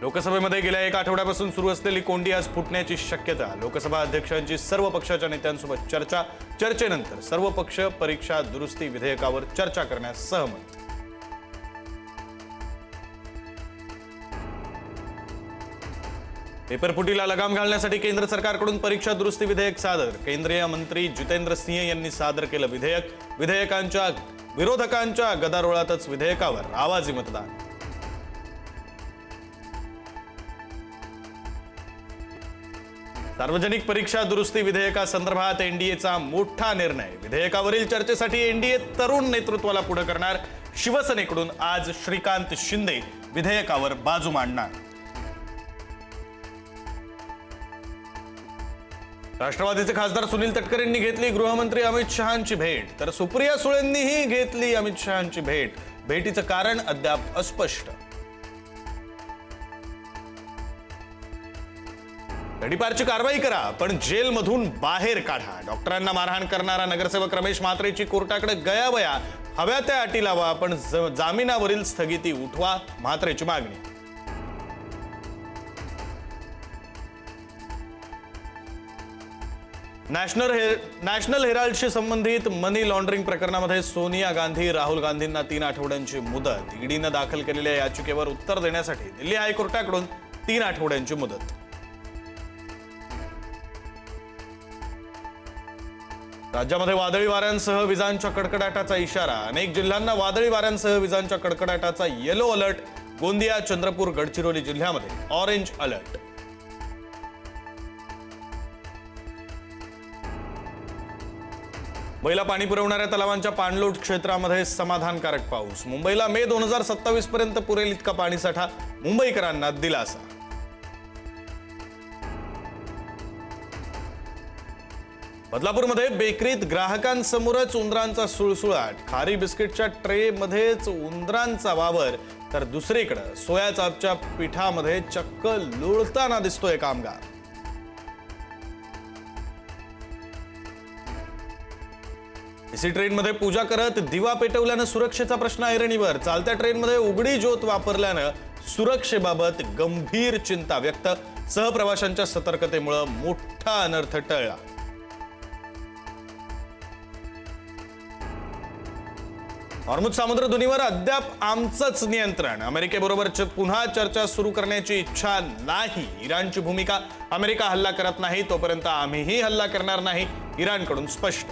लोकसभेमध्ये गेल्या एक आठवड्यापासून सुरू असलेली कोंडी आज फुटण्याची शक्यता. लोकसभा अध्यक्षांची सर्व पक्षाच्या नेत्यांसोबत चर्चा. चर्चेनंतर सर्व पक्ष परीक्षा दुरुस्ती विधेयकावर चर्चा करण्यास सहमत. पेपरफुटीला लगाम घालण्यासाठी केंद्र सरकारकडून परीक्षा दुरुस्ती विधेयक सादर. केंद्रीय मंत्री जितेंद्र सिंह यांनी सादर केलं विधेयक. विधेयकांच्या विरोधकांच्या गदारोळातच विधेयकावर आवाजी मतदान. सार्वजनिक परीक्षा दुरुस्ती विधेयकासंदर्भात एनडीएचा मोठा निर्णय. विधेयकावरील चर्चेसाठी एनडीए तरुण नेतृत्वाला पुढे करणार. शिवसेनेकडून आज श्रीकांत शिंदे विधेयकावर बाजू मांडणार. राष्ट्रवादीचे खासदार सुनील तटकरे यांनी घेतली गृहमंत्री अमित शहांची भेट, तर सुप्रिया सुळेंनीही घेतली अमित शहांची भेट. भेटीचं कारण अद्याप अस्पष्ट. तडीपारची कारवाई करा पण जेलमधून बाहेर काढा. डॉक्टरांना मारहाण करणारा नगरसेवक रमेश म्हात्रेची कोर्टाकडे गयावया. हव्या त्या अटी लावा पण जामिनावरील स्थगिती उठवा, म्हात्रेची मागणी. नॅशनल हेराल्डशी संबंधित मनी लॉन्ड्रिंग प्रकरणामध्ये सोनिया गांधी राहुल गांधींना 3 आठवड्यांची मुदत. ईडीनं दाखल केलेल्या याचिकेवर उत्तर देण्यासाठी दिल्ली हायकोर्टाकडून 3 आठवड्यांची मुदत. राज्यामध्ये वादळी वाऱ्यांसह विजांच्या कडकडाटाचा इशारा. अनेक जिल्ह्यांना वादळी वाऱ्यांसह विजांच्या कडकडाटाचा येलो अलर्ट. गोंदिया, चंद्रपूर, गडचिरोली जिल्ह्यामध्ये ऑरेंज अलर्ट. मुंबईला पाणी पुरवणाऱ्या तलावांच्या पाणलोट क्षेत्रामध्ये समाधानकारक पाऊस. मुंबईला मे 2027 पर्यंत पुरेल इतका पाणीसाठा. मुंबईकरांना दिलासा. बदलापूरमध्ये बेकरीत ग्राहकांसमोरच उंदरांचा सुळसुळाट. खारी बिस्किटच्या ट्रेमध्येच उंदरांचा वावर, तर दुसरीकडे सोया चापच्या पिठामध्ये चक्क लुळताना दिसतोय कामगार. एसी ट्रेनमध्ये पूजा करत दिवा पेटवल्यानं सुरक्षेचा प्रश्न ऐरणीवर. चालत्या ट्रेनमध्ये उघडी ज्योत वापरल्यानं सुरक्षेबाबत गंभीर चिंता व्यक्त. सहप्रवाशांच्या सतर्कतेमुळे मोठा अनर्थ टळला. हॉर्मुझ सामुद्रधुनीवर अद्याप आमचंच नियंत्रण. अमेरिकेबरोबर पुन्हा चर्चा सुरू करण्याची इच्छा नाही. इराणची भूमिका. अमेरिका हल्ला करत नाही तोपर्यंत आम्हीही हल्ला करणार नाही, इराणकडून स्पष्ट.